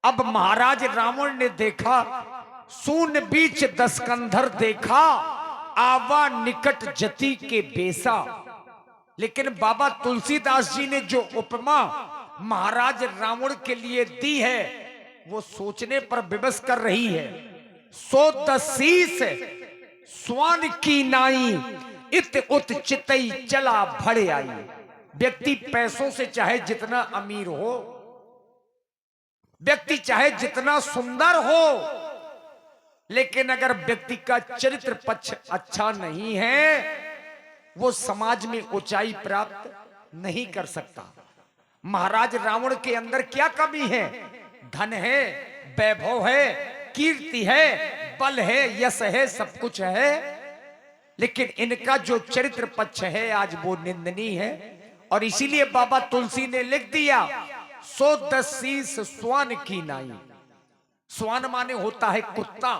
अब महाराज रावण ने देखा, सून बीच दसकंधर देखा, आवा निकट जति के बेसा। लेकिन बाबा तुलसीदास जी ने जो उपमा महाराज रावण के लिए दी है वो सोचने पर विवश कर रही है। सो दसीस स्वान की नाई, इत उत चितई चला भड़े आई। व्यक्ति पैसों से चाहे जितना अमीर हो, व्यक्ति चाहे जितना सुंदर हो, लेकिन अगर व्यक्ति का चरित्र पक्ष अच्छा नहीं है वो समाज में ऊंचाई प्राप्त नहीं कर सकता। महाराज रावण के अंदर क्या कमी है? धन है, वैभव है, कीर्ति है, बल है, यश है, सब कुछ है, लेकिन इनका जो चरित्र पक्ष है आज वो निंदनीय है। और इसीलिए बाबा तुलसी ने लिख दिया, सो दसीस स्वान की नाई। स्वान माने होता है कुत्ता।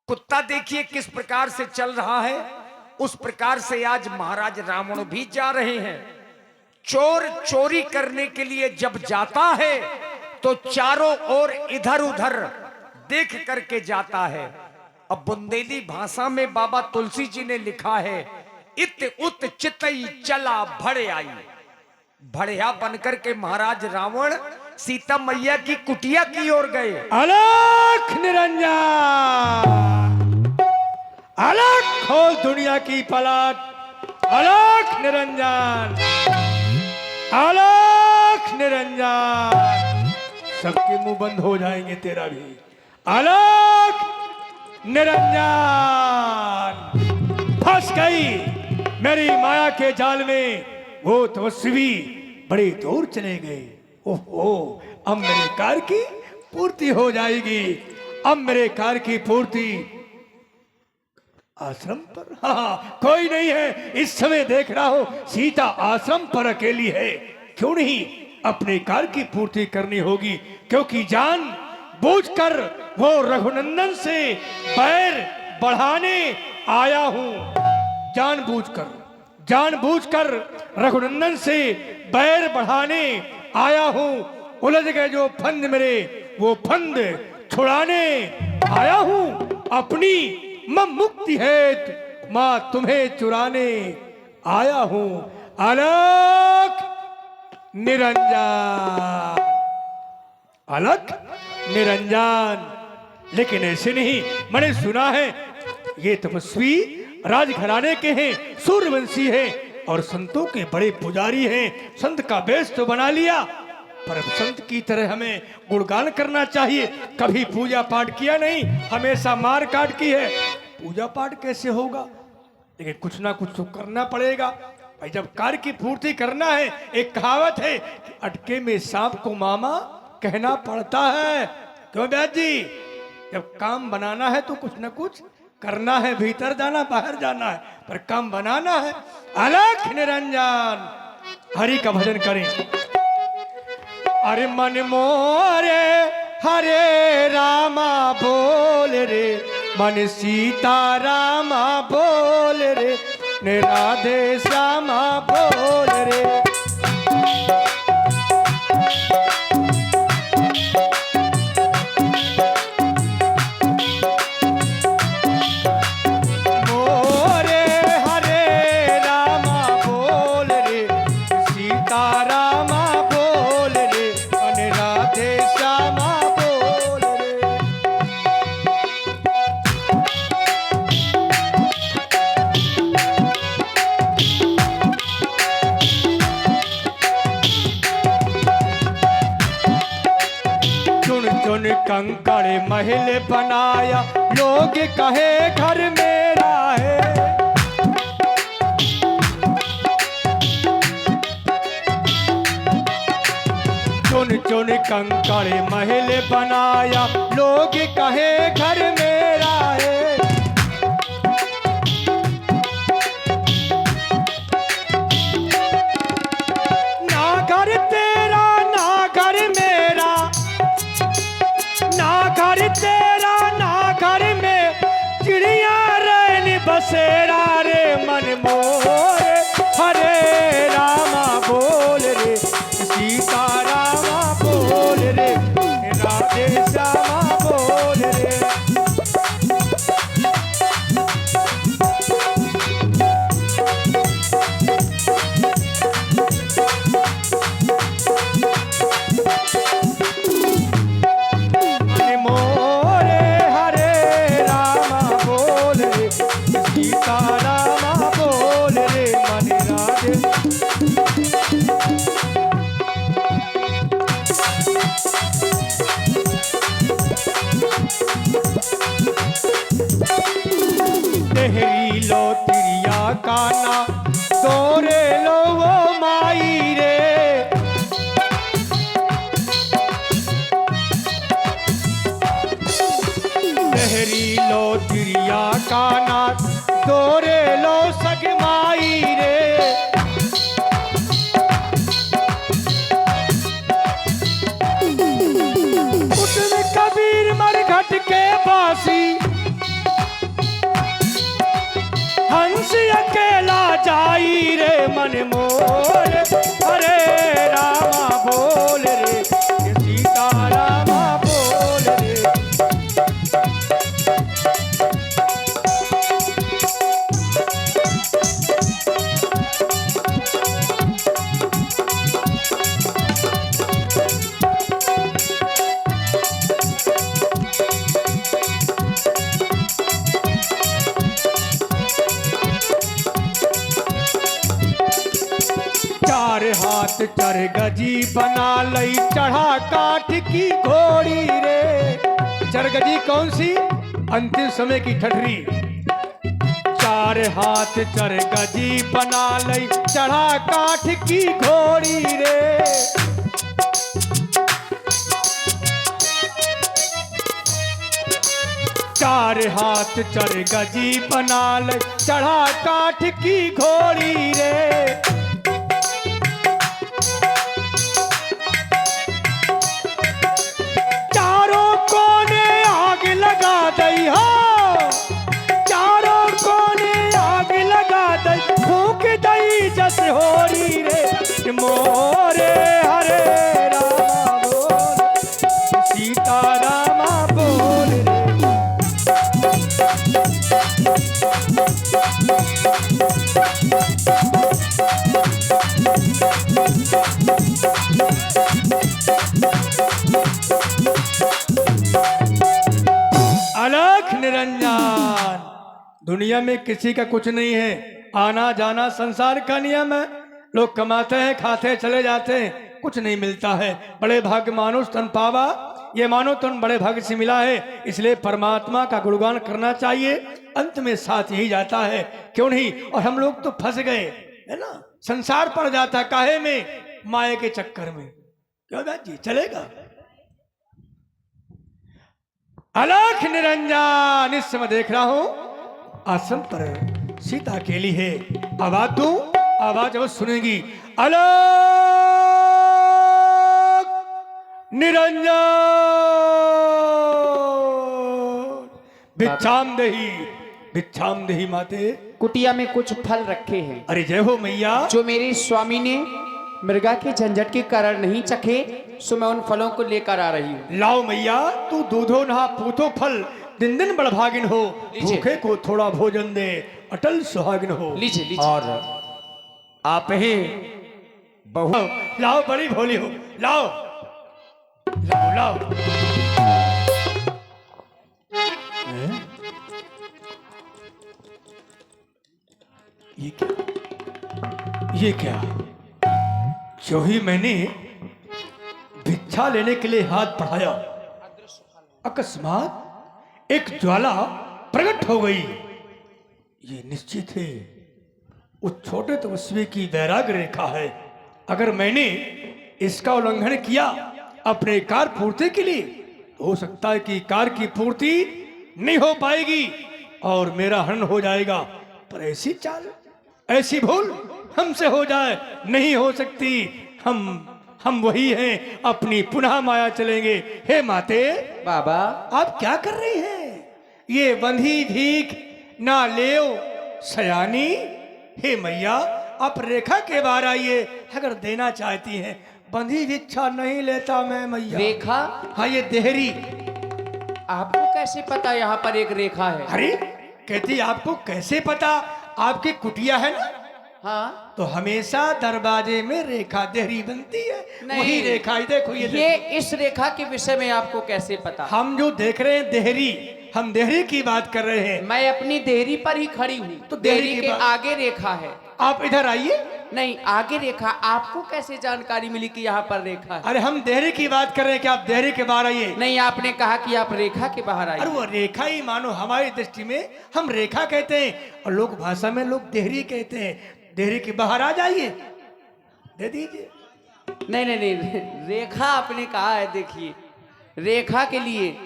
कुत्ता देखिए किस प्रकार से चल रहा है, उस प्रकार से आज महाराज रावण भी जा रहे हैं। चोर चोरी करने के लिए जब जाता है तो चारों ओर इधर उधर देख करके जाता है। अब बुंदेली भाषा में बाबा तुलसी जी ने लिखा है, इत उत चितई चला भड़े आई। भड़िया बनकर के महाराज रावण सीता मैया की कुटिया की ओर गए। अलख निरंजन, अलख खोल दुनिया की पलट। अलख निरंजन, अलख निरंजन। सबके मुंह बंद हो जाएंगे, तेरा भी। अलख निरंजन। फंस गई मेरी माया के जाल में वो तपस्वी, बड़ी दूर चले गए। ओहो, अब मेरे कार्य की पूर्ति हो जाएगी। अब मेरे कार्य की पूर्ति आश्रम पर। हाँ, कोई नहीं है इस समय, देख रहा हो सीता आश्रम पर अकेली है। क्यों नहीं अपने कार्य की पूर्ति करनी होगी, क्योंकि जान बूझकर वो रघुनंदन से बैर बढ़ाने आया हूं। जानबूझकर रघुनंदन से बैर बढ़ाने आया हूं। उलझ गए जो फंद मेरे, वो फंद छुड़ाने आया हूं। अपनी मुक्ति हेतु मां तुम्हें चुराने आया हूं। अलख निरंजन, अलख निरंजन। लेकिन ऐसे नहीं, मैंने सुना है ये तपस्वी राजघराने के हैं, सूर्यवंशी हैं और संतों के बड़े पुजारी हैं। संत का वेश तो बना लिया, पर संत की तरह हमें गुणगान करना चाहिए। कभी पूजा पाठ किया नहीं, हमेशा मार काट की है। पूजा पाठ कैसे होगा? लेकिन कुछ ना कुछ तो करना पड़ेगा भाई। जब कार्य की पूर्ति करना है, एक कहावत है कि अटके में सांप को मामा कहना पड़ता है। क्यों व्यास जी? जब काम बनाना है तो कुछ ना कुछ करना है, भीतर जाना बाहर जाना है, पर काम बनाना है। अलख निरंजन। हरि का भजन करें। अरे मन मोरे हरे रामा बोल रे, मन सीता रामा बोल रे, ने राधे श्यामा बोल रे। कंकड़ महल बनाया, लोग कहे घर मेरा है। चुन चुन कंकड़ महल बनाया, लोग कहे घर मेरा है। ना घर तेरा ना घर मेरा, ना घर तेरा ना घर में चिड़िया रैन बसेरा रे। मन मोरे हरे रामा बोल रे, सीता रामा बोल रे, राधे श्यामा बोल रे। मन मोरे हरे रामा बोल रे, सीता रामा बोल रे, मन राधे। तेहरी लो तिरिया काना, तोरे लो वो माई रे। तेहरी लो तिरिया काना, तोरे लो सगमाई रे। उठन कबीर मरघट के बासी, हंस अकेला जाई रे, मन मोर हरे रामा बोल रे, सीता रामा बोल रे। चार हाथ चर गजी बना लई, चढ़ा काठ की घोड़ी रे। चरगजी कौन सी? अंतिम समय की ठठरी। चार हाथ चर गजी बना लई, चढ़ा काठ की घोड़ी रे। चार हाथ चर गजी बना लई, चढ़ा काठ की घोड़ी रे। दई हो, चारों कोने आग लगा दई, फूंक दई जस होरी रे, मोरे हरे रामा बोल, सीता रामा बोल रे। अलख निरंजन, दुनिया में किसी का कुछ नहीं है, आना जाना संसार का नियम है। लोग कमाते हैं, खाते चले जाते हैं, कुछ नहीं मिलता है। बड़े भाग्य मानुष तन पावा, ये मानो तन बड़े भाग्य से मिला है, इसलिए परमात्मा का गुणगान करना चाहिए। अंत में साथ यही जाता है, क्यों नहीं। और हम लोग तो फंस गए है ना, संसार पड़ जाता काहे में, माया के चक्कर में। क्यों बात जी, चलेगा। अलख निरंजन, इस समय देख रहा हूं आसन पर सीता अकेली है। आवाज दूं, आवाज जब सुनेगी, अलख निरंजन भिक्षाम देही, भिक्षाम देही माते। कुटिया में कुछ फल रखे हैं, अरे जय हो मैया। जो मेरे स्वामी ने मृगा के झंझट के कारण नहीं चखे, सो मैं उन फलों को लेकर आ रही हूँ। लाओ मैया, तू दूधो नहा पूतो फल, दिन दिन बड़भागिन हो। भूखे को थोड़ा भोजन दे, अटल सुहागिन हो। लीजिए लीजिए। और आप ही बहु लाओ, बड़ी भोली हो, लाओ लाओ लाओ। ये क्या, ये क्या? जो ही मैंने भिक्षा लेने के लिए हाथ बढ़ाया, अकस्मात एक ज्वाला प्रकट हो गई। ये निश्चित है उस छोटे तपस्वी की वैराग्य रेखा है। अगर मैंने इसका उल्लंघन किया अपने कार पूर्ति के लिए, तो हो सकता है कि कार की पूर्ति नहीं हो पाएगी और मेरा हरण हो जाएगा। पर ऐसी चाल, ऐसी भूल हमसे हो जाए, नहीं हो सकती। हम वही हैं, अपनी पुनः माया चलेंगे। हे माते, बाबा आप क्या कर रही हैं? ये बंधी भीख ना लेओ सयानी। हे मैया, आप रेखा के बाहर आइए, अगर देना चाहती हैं बंधी भिक्षा नहीं लेता मैं मैया। रेखा? हाँ, ये देहरी। आपको कैसे पता यहाँ पर एक रेखा है? अरे कहती आपको कैसे पता? आपकी कुटिया है ना, हाँ। तो हमेशा दरवाजे में रेखा देहरी बनती है। नहीं। वही रेखा है, देखो ये ये इस रेखा के विषय में आपको कैसे पता? हम जो देख रहे हैं देहरी, हम देहरी की बात कर रहे हैं। मैं अपनी देहरी पर ही खड़ी हूँ, तो तो देहरी देहरी की के बात- आगे रेखा है। आप इधर आइए। नहीं, आगे रेखा। आपको कैसे जानकारी मिली कि यहाँ पर रेखा है? अरे हम देहरी की बात कर रहे हैं कि आप देहरी के बाहर आइए। नहीं, आपने कहा कि आप रेखा के बाहर अरे आए। वो रेखा ही मानो, हमारी दृष्टि में हम रेखा कहते हैं और लोक भाषा में लोग देहरी कहते हैं। देहरी के बाहर आ जाइए, दे दीजिए। नहीं नहीं नहीं, रेखा आपने कहा है। देखिए, रेखा के लिए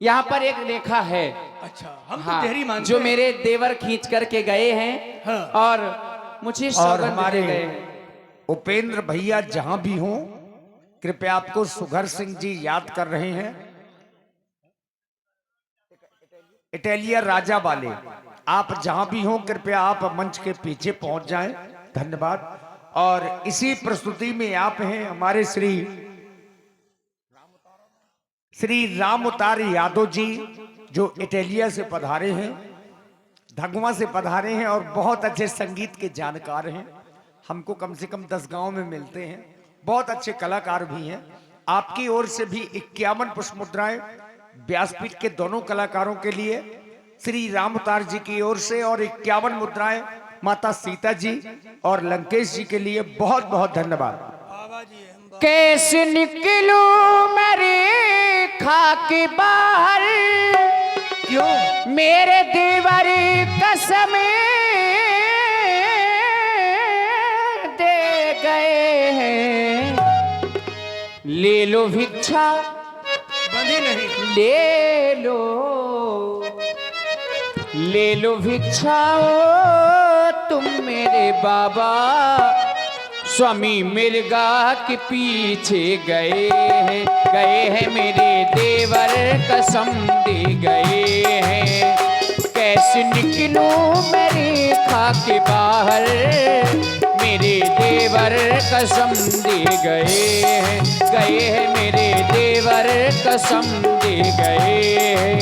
यहाँ पर एक रेखा है। अच्छा, हम हाँ, तो देहरी मानते जो हैं। मेरे देवर खींच करके गए हैं। हाँ। और मुझे और सौगंध हमारे दे गए हैं। उपेंद्र भैया जहां भी हों, कृपया आपको सुघर सिंह जी याद कर रहे हैं। इटालिया राजा वाले, आप जहां भी हों कृपया आप मंच के पीछे पहुंच जाएं। धन्यवाद। और इसी प्रस्तुति में आप हैं हमारे श्री राम अवतार यादव जी, जो इटालिया से पधारे हैं, धगवा से पधारे हैं और बहुत अच्छे संगीत के जानकार हैं। हमको कम से कम 10 गांव में मिलते हैं। बहुत अच्छे कलाकार भी हैं। आपकी ओर से भी 51 पुष्प मुद्राएं व्यासपीठ के दोनों कलाकारों के लिए श्री राम अवतार जी की ओर से, और 51 मुद्राएं माता सीता जी और लंकेश जी के लिए बहुत बहुत धन्यवाद। कैसे निकलूं मैं रेखा के बाहर, क्यों? मेरे देवर कसम दे गए हैं। ले लो भिक्षा, बंधी नहीं। ले लो भिक्षा, ओ तुम मेरे बाबा। स्वामी मिर्गा के पीछे गए हैं मेरे देवर कसम दे गए हैं। कैसे निकलूं मैं रेखा के बाहर, मेरे देवर कसम दे गए हैं मेरे देवर कसम दे गए हैं।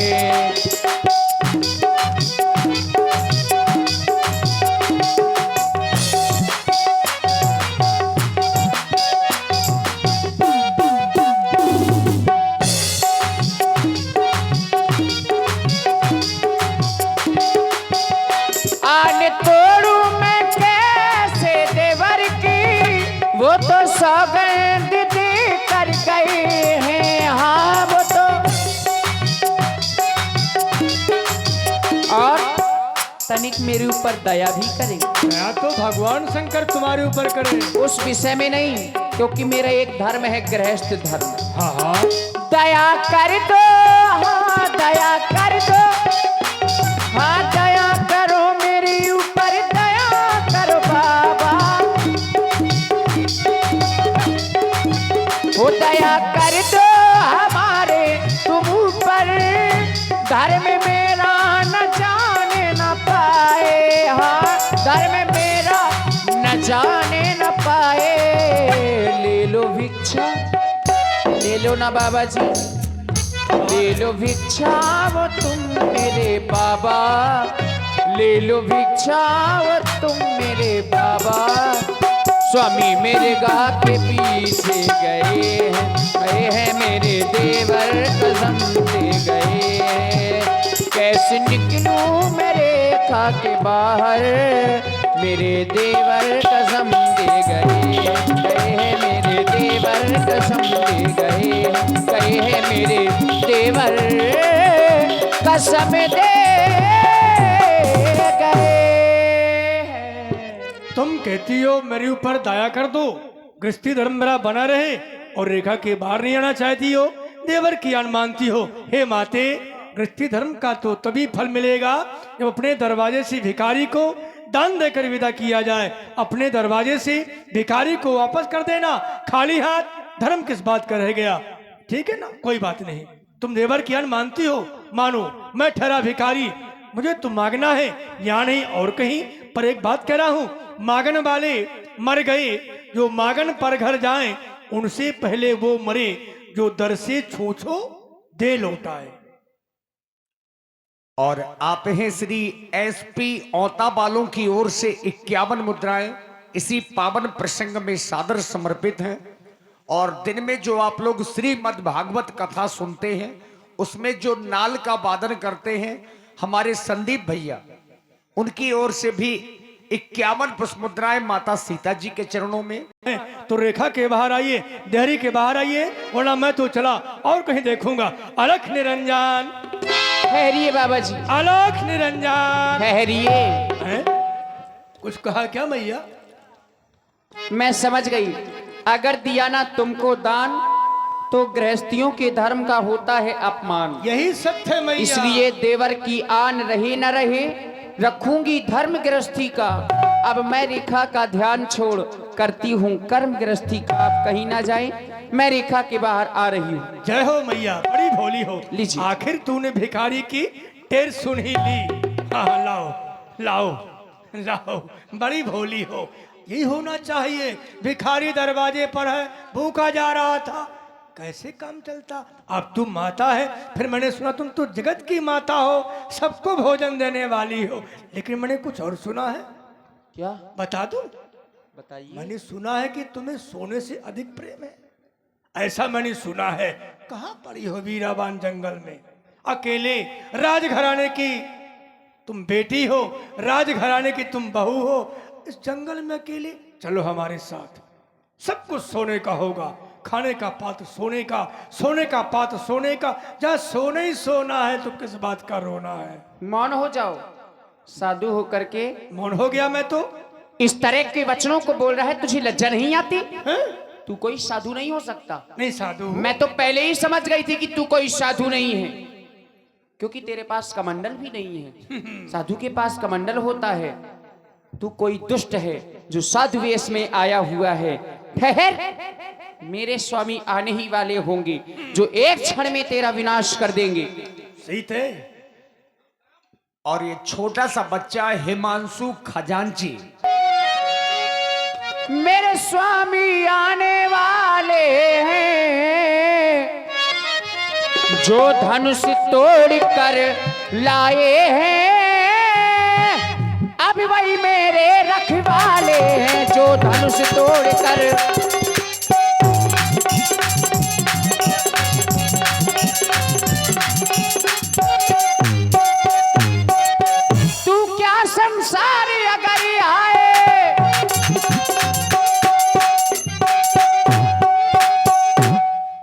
वो तो सौगंध दे कर गए हैं। हाँ, वो तो। और तनिक मेरे ऊपर दया भी करें। दया तो भगवान शंकर तुम्हारे ऊपर करे। उस विषय में नहीं, क्योंकि मेरा एक धर्म है, गृहस्थ धर्म। हाँ हाँ, दया कर दो, हाँ दया कर दो, हाँ दया करो मेरे ऊपर, दया करो बाबा। वो दया कर दो हमारे तुम ऊपर, धर्म मेरा न जाने न पाए। हाँ, धर्म मेरा न जाने न पाए। ले लो भिक्षा, ले लो ना बाबा जी, ले लो भिक्षा वो तुम मेरे बाबा। ले लो भिक्षा वो तुम मेरे बाबा। स्वामी मेरे गा के पीछे गए हैं मेरे देवर कसम दे गए हैं। कैसे निकलूं मैं रेखा के बाहर, मेरे देवर कसम दे गए हैं मेरे देवर कसम दे गए हैं मेरे देवर कसम दे गए। तुम कहती हो मेरे ऊपर दया कर दो, गृहस्थी धर्म मेरा बना रहे और रेखा के बाहर नहीं आना चाहती हो, देवर की आन मानती हो। हे माते, गृहस्थी धर्म का तो तभी फल मिलेगा जब अपने दरवाजे से भिखारी को दान देकर विदा किया जाए। अपने दरवाजे से भिखारी को वापस कर देना, खाली हाथ धर्म किस बात का रह गया। ठीक है ना, कोई बात नहीं। तुम देवर की आन मानती हो, मानो। मैं ठहरा भिखारी, मुझे तुम मांगना है, यहाँ नहीं और कहीं। पर एक बात कह रहा हूं, मांगने वाले मर गए, जो मागन पर घर जाएं, उनसे पहले वो मरे जो दर से छूछो दे लौटाए। और आप हैं श्री एसपी औता वालों की ओर से 51 मुद्राएं इसी पावन प्रसंग में सादर समर्पित हैं। और दिन में जो आप लोग श्रीमद् भागवत कथा सुनते हैं, उसमें जो नाल का वादन करते हैं हमारे संदीप भैया, उनकी ओर से भी 51 पुष्प मुद्राएं माता सीता जी के चरणों में। तो रेखा के बाहर आइए, देहरी के बाहर आइए, वरना मैं तो चला और कहीं देखूंगा। अलख निरंजन, ठहरिए बाबा जी, अलख निरंजन। ठहरिए। हैं? कुछ कहा क्या मैया? मैं समझ गई। अगर दिया ना तुमको दान तो गृहस्थियों के धर्म का होता है अपमान। यही सत्य है मैया। इसलिए देवर की आन रहे न रहे, रखूंगी धर्म गृहस्थी का। अब मैं रेखा का ध्यान छोड़ करती हूँ कर्म गृहस्थी का। आप कहीं ना जाए, मैं रेखा के बाहर आ रही हूँ। जय हो मैया, बड़ी भोली हो। लीजिए। आखिर तूने भिखारी की टेर सुन ही ली। हाँ, लाओ लाओ लाओ, बड़ी भोली हो। यही होना चाहिए। भिखारी दरवाजे पर है, भूखा जा रहा था, कैसे काम चलता। अब तुम माता है, फिर मैंने सुना तुम तो जगत की माता हो, सबको भोजन देने वाली हो। लेकिन मैंने कुछ और सुना है। क्या? बता दूं? बताइए। मैंने सुना है कि तुम्हें सोने से अधिक प्रेम है। ऐसा मैंने सुना है। कहाँ पड़ी हो वीराबान जंगल में, अकेले राजघराने की तुम बेटी हो, राजघराने की तुम बहू हो, इस जंगल में अकेले। चलो हमारे साथ, सब कुछ सोने का होगा। खाने का पात्र सोने का, सोने का पात्र सोने का। जहाँ सोना ही सोना है तो किस बात का रोना है। मौन हो जाओ। साधु होकर के मौन हो गया मैं तो। इस तरह के वचनों को बोल रहा है, तुझे लज्जा नहीं आती? हैं? तू कोई साधु नहीं हो सकता। नहीं साधु हूँ। मैं तो पहले ही समझ गई थी कि तू कोई साधु नहीं है, क्योंकि तेरे पास कमंडल भी नहीं है। साधु के पास कमंडल होता है। तू कोई दुष्ट है जो साधु वेश में आया हुआ है। ठहर, मेरे स्वामी आने ही वाले होंगे जो एक क्षण में तेरा विनाश कर देंगे। सीते। और ये छोटा सा बच्चा हिमांशु खजांची, मेरे स्वामी आने वाले हैं जो धनुष तोड़ कर लाए हैं। अब वही मेरे रखवाले हैं जो धनुष तोड़ कर। तू क्या संसार अगर आए,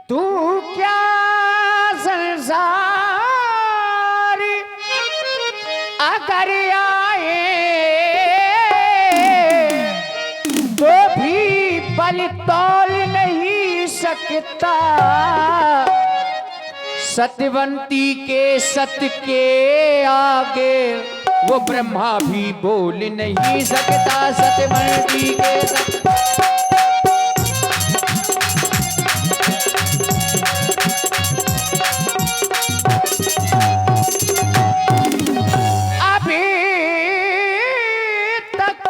तू क्या संसार अगर आए तो भी बल तौल नहीं सकता। सत्यवंती के सत्य के आगे वो ब्रह्मा भी बोल नहीं सकता। सत्यवंती के सत्य। अभी तक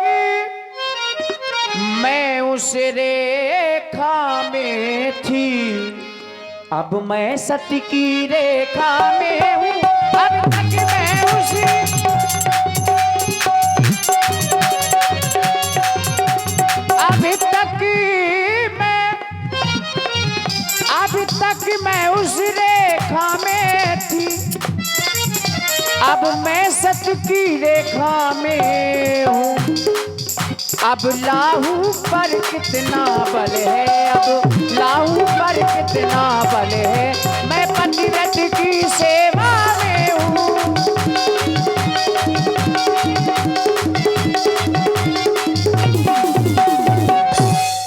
मैं उस रेखा में थी, अब मैं सत्य की रेखा में हूँ। अब तक मैं उस, अभी तक मैं उस रेखा में थी, अब मैं सत्य की रेखा में हूँ। अब लाहू पर कितना बल है, अब लाहू पर कितना बल है। मैं पतिव्रत की सेवा में हूँ।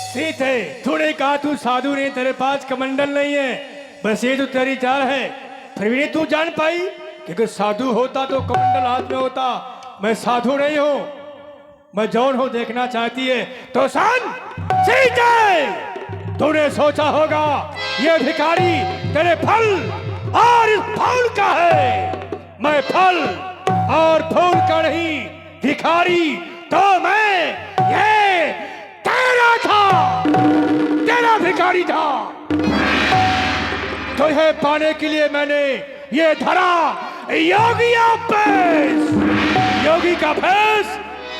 सीते, तूने कहा तू साधु नहीं, तेरे पास कमंडल नहीं है, बस ये तो तेरी चाल है। फिर भी तू जान पाई कि अगर साधु होता तो कमंडल हाथ में होता। मैं साधु नहीं हूँ, मैं जौन हो देखना चाहती है तो सन। सीते, तूने सोचा होगा ये भिखारी तेरे फल और इस फूल का है। मैं फल और फूल का नहीं, भिखारी तो मैं ये तेरा था, तेरा भिखारी था। तुझे पाने के लिए मैंने ये धरा योगिया भेष, योगी का भेष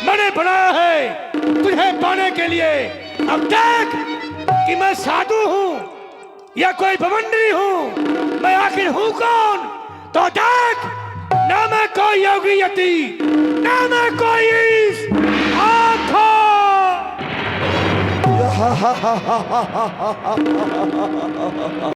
मैंने बनाया है तुझे पाने के लिए। अब देख कि मैं साधु हूं या कोई बवंडरी हूं, मैं आखिर हूं कौन? तो देख, ना मैं कोई योगी यति, ना मैं कोई ईश, आंखों